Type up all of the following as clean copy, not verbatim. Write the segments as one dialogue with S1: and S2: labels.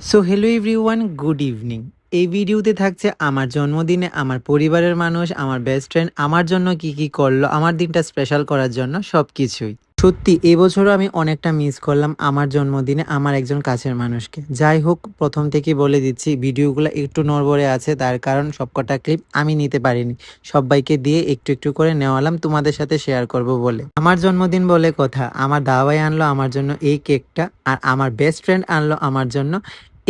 S1: So hello everyone, good evening. এই ভিডিওতে থাকছে আমার জন্মদিনে আমার পরিবারের মানুষ, আমার বেস্ট ফ্রেন্ড আমার জন্য কি কি করলো আমার দিনটা স্পেশাল করার জন্য সব কিছুই। সত্যি এবছরও আমি অনেকটা মিস করলাম আমার জন্মদিনে আমার একজন কাছের মানুষকে। যাই হোক, প্রথম থেকেই বলে দিচ্ছি ভিডিওগুলো একটু নড়বড়ে আছে, তার কারণ সবকটা ক্লিপ আমি নিতে পারিনি, সবাইকে দিয়ে একটু একটু করে নেওয়ালাম তোমাদের সাথে শেয়ার করব বলে। আমার জন্মদিন বলে কথা, আমার দাওয়াই আনলো আমার জন্য এই কেকটা, আর আমার বেস্ট ফ্রেন্ড আনলো আমার জন্য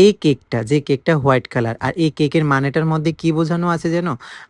S1: এই কেকটা, যে কেকটা হোয়াইট কালার। আর এই কেকের মানেটার মধ্যে কি বোঝানো আছে যেন,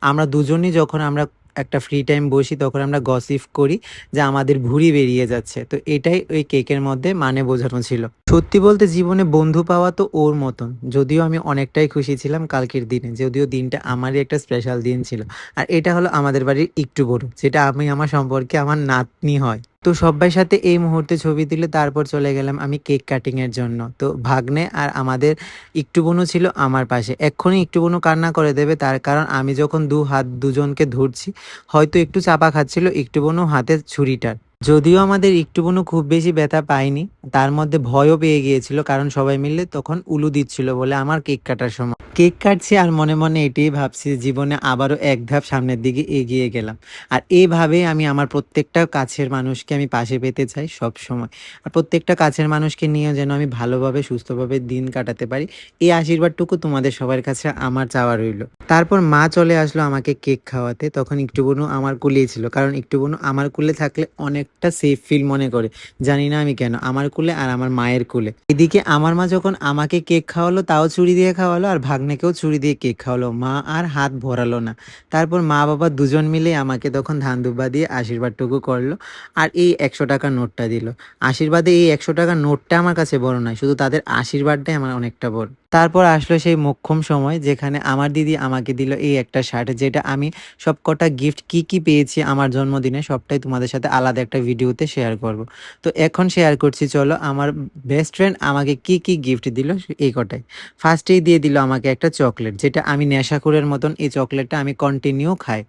S1: আমরা দুজনই যখন আমরা একটা ফ্রি টাইম বসি তখন আমরা গসিপ করি যে আমাদের ভুঁড়ি বেরিয়ে যাচ্ছে, তো এটাই ওই কেকের মধ্যে মানে বোঝানো ছিল। সত্যি বলতে জীবনে বন্ধু পাওয়া তো ওর মতন। যদিও আমি অনেকটাই খুশি ছিলাম কালকের দিনে, যদিও দিনটা আমারই একটা স্পেশাল দিন ছিল। আর এটা হলো আমাদের বাড়ির একটু বড়, যেটা আমি আমার সম্পর্কে আমার নাতনি হয়। তো সব্বাই সাথে এই মুহূর্তে ছবি তুলে তারপর চলে গেলাম আমি কেক কাটিং এর জন্য। তো ভাগ্নে আর আমাদের একটু বোনও ছিল আমার পাশে। এক্ষুনি একটু বোনও কান্না করে দেবে, তার কারণ আমি যখন দু হাত দুজনকে ধরছি হয়তো একটু চাপা খাচ্ছিল একটু বোনও হাতের ছুরিটার। যদিও আমাদের একটু বোনও খুব বেশি ব্যথা পায়নি, তার মধ্যে ভয়ও পেয়ে গিয়েছিল, কারণ সবাই মিলে তখন উলু দিচ্ছিল বলে আমার কেক কাটার সময়। কেক কাটছি আর মনে মনে এটাই ভাবছি, জীবনে আবারও এক ধাপ সামনের দিকে এগিয়ে গেলাম। আর এইভাবেই আমি আমার প্রত্যেকটা কাছের মানুষকে আমি পাশে পেতে চাই সব সময়। আর প্রত্যেকটা কাছের মানুষকে নিয়ে যেন আমি ভালোভাবে সুস্থভাবে দিন কাটাতে পারি, এই আশীর্বাদটুকু তোমাদের সবার কাছে আমার চাওয়া রইল। তারপর মা চলে আসলো আমাকে কেক খাওয়াতে, তখন একটু বোনও আমার কুলেই ছিল, কারণ একটু বোনও আমার কুলে থাকলে অনেকটা সেফ ফিল মনে করে। জানি না আমি কেন, আমার কুলে আর আমার মায়ের কুলে। এদিকে আমার মা যখন আমাকে কেক খাওয়ালো তাও ছুরি দিয়ে খাওয়ালো, আর ভাগ্নেকেও ছুরি দিয়ে কেক খাওয়ালো, মা আর হাত ভরালো না। তারপর মা বাবা দুজন মিলে আমাকে তখন ধান দুব্বা দিয়ে আশীর্বাদটুকু করলো, আর এই 100 টাকার নোটটা দিল। আশীর্বাদে এই 100 টাকার নোটটা আমার কাছে বড় নয়, শুধু তাদের আশীর্বাদটাই আমার অনেকটা বড়। তারপর আসলো সেই মোক্ষম সময়, যেখানে আমার দিদি আমাকে দিল এই একটা শার্ট, যেটা আমি সবকটা গিফট কি কি পেয়েছি আমার জন্মদিনে সবটাই তোমাদের সাথে আলাদা একটা ভিডিওতে শেয়ার করব। তো এখন শেয়ার করছি, চলো আমার বেস্ট ফ্রেন্ড আমাকে কি কি গিফট দিল এই কটাই। ফার্স্টেই দিয়ে দিল আমাকে একটা চকলেট, যেটা আমি নেশাখোরের মতন এই চকলেটটা আমি কন্টিনিউ খাই।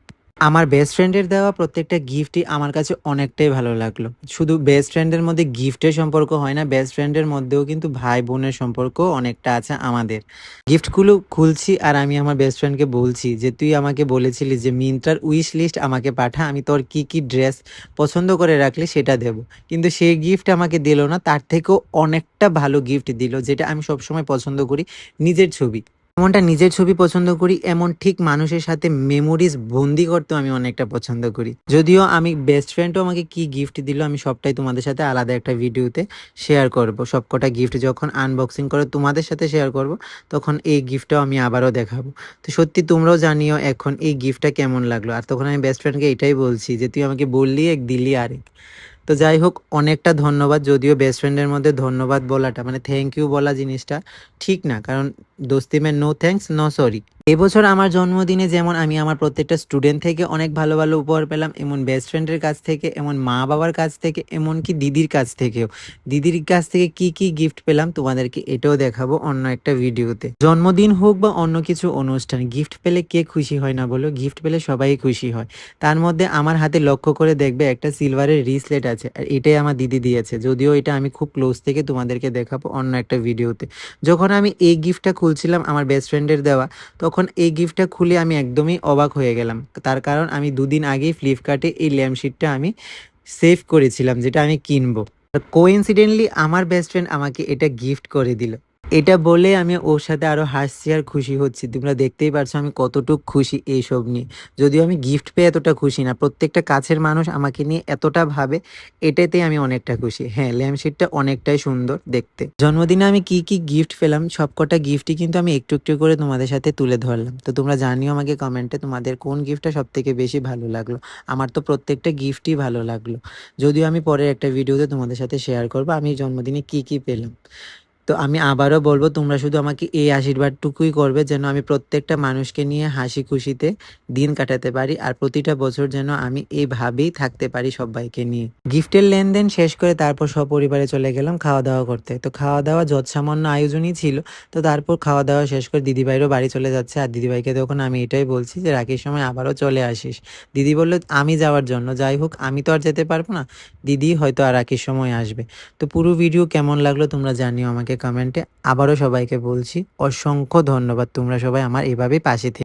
S1: আমার বেস্ট ফ্রেন্ডের দেওয়া প্রত্যেকটা গিফটই আমার কাছে অনেকটাই ভালো লাগলো। শুধু বেস্ট ফ্রেন্ডের মধ্যে গিফটের সম্পর্ক হয় না, বেস্ট ফ্রেন্ডের মধ্যেও কিন্তু ভাই বোনের সম্পর্ক অনেকটা আছে আমাদের। গিফটগুলো খুলছি আর আমি আমার বেস্ট ফ্রেন্ডকে বলছি যে তুই আমাকে বলেছিলি যে মিন্ত্রার উইশ লিস্ট আমাকে পাঠা, আমি তোর কি কি ড্রেস পছন্দ করে রাখলি সেটা দেব। কিন্তু সেই গিফট আমাকে দিল না, তার থেকেও অনেকটা ভালো গিফট দিল, যেটা আমি সবসময় পছন্দ করি, নিজের ছবি। এমনটা নিজের ছবি পছন্দ করি, এমন ঠিক মানুষের সাথে মেমোরিজ বন্দি করতেও আমি অনেকটা পছন্দ করি। যদিও আমি বেস্ট ফ্রেন্ডও আমাকে কি গিফট দিল আমি সবটাই তোমাদের সাথে আলাদা একটা ভিডিওতে শেয়ার করব। সবকটা গিফট যখন আনবক্সিং করে তোমাদের সাথে শেয়ার করব, তখন এই গিফটটাও আমি আবারও দেখাবো। তো সত্যি তোমরাও জানিও এখন এই গিফটটা কেমন লাগলো। আর তখন আমি বেস্ট ফ্রেন্ডকে এটাই বলছি যে তুই আমাকে বললি এক দিলি আরেক। তো যাই হোক, অনেকটা ধন্যবাদ। যদিও বেস্ট ফ্রেন্ডের মধ্যে ধন্যবাদ বলাটা মানে থ্যাংক ইউ বলা জিনিসটা ঠিক না, কারণ দোস্তি মে নো থ্যাঙ্কস নো সরি। এবছর আমার জন্মদিনে যেমন আমি আমার প্রত্যেকটা স্টুডেন্ট থেকে অনেক ভালো ভালো উপহার পেলাম, এমন বেস্ট ফ্রেন্ডের কাছ থেকে, এমন মা বাবার কাছ থেকে, এমনকি দিদির কাছ থেকেও। দিদির কাছ থেকে কি কি গিফট পেলাম তোমাদেরকে এটাও দেখাবো অন্য একটা ভিডিওতে। জন্মদিন হোক বা অন্য কিছু অনুষ্ঠান, গিফট পেলে কে খুশি হয় না বলো? গিফট পেলে সবাই খুশি হয়। তার মধ্যে আমার হাতে লক্ষ্য করে দেখবে একটা সিলভারের রিসলেট আছে, আর এটাই আমার দিদি দিয়েছে। যদিও এটা আমি খুব ক্লোজ থেকে তোমাদেরকে দেখাবো অন্য একটা ভিডিওতে। যখন আমি এই গিফটটা খুলছিলাম আমার বেস্ট ফ্রেন্ডের দেওয়া, তখন এই গিফটটা খুলে আমি একদমই অবাক হয়ে গেলাম। তার কারণ আমি দুদিন আগেই ফ্লিপকার্টে এই ল্যাম্পশিটটা আমি সেভ করেছিলাম, যেটা আমি কিনবো। কোইন্সিডেন্টলি আমার বেস্ট ফ্রেন্ড আমাকে এটা গিফট করে দিল। এটা বলে আমি ওর সাথে আরো হাসছি আর খুশি হচ্ছি। তোমরা দেখতেই পারছো আমি কতটুকু খুশি এইসব নিয়ে। যদিও আমি গিফট পেয়ে এতটা খুশি না, প্রত্যেকটা কাছের মানুষ আমাকে নিয়ে এতটা ভাবে, এটাতেই আমি অনেকটা খুশি। হ্যাঁ, ল্যাম্পশিটটা অনেকটাই সুন্দর দেখতে। জন্মদিনে আমি কি কি গিফট পেলাম সবকটা গিফটই কিন্তু আমি একটু একটু করে তোমাদের সাথে তুলে ধরলাম। তো তোমরা জানিও আমাকে কমেন্টে তোমাদের কোন গিফটটা সব থেকে বেশি ভালো লাগলো। আমার তো প্রত্যেকটা গিফটই ভালো লাগলো। যদিও আমি পরের একটা ভিডিওতে তোমাদের সাথে শেয়ার করবো আমি জন্মদিনে কি কি পেলাম। তো আমি আবারও বলবো, তোমরা শুধু আমাকে এই আশীর্বাদটুকুই করবে যেন আমি প্রত্যেকটা মানুষকে নিয়ে হাসি খুশিতে দিন কাটাতে পারি, আর প্রতিটা বছর যেন আমি এইভাবেই থাকতে পারি সবাইকে নিয়ে। গিফটের লেনদেন শেষ করে তারপর সপরিবারে চলে গেলাম খাওয়া দাওয়া করতে। তো খাওয়া দাওয়া যৎসামান্য আয়োজনই ছিল। তো তারপর খাওয়া দাওয়া শেষ করে দিদিভাইরও বাড়ি চলে যাচ্ছে, আর দিদিভাইকে তখন আমি এটাই বলছি যে রাখির সময় আবারও চলে আসিস। দিদি বললো আমি যাওয়ার জন্য। যাই হোক, আমি তো আর যেতে পারবো না, দিদি হয়তো আর রাখির সময় আসবে। তো পুরো ভিডিও কেমন লাগলো তোমরা জানিও আমাকে কালকে কমেন্টে। আবারও সবাইকে বলছি অসংখ্য ধন্যবাদ, তোমরা সবাই আমার এভাবেই পাশে থেকে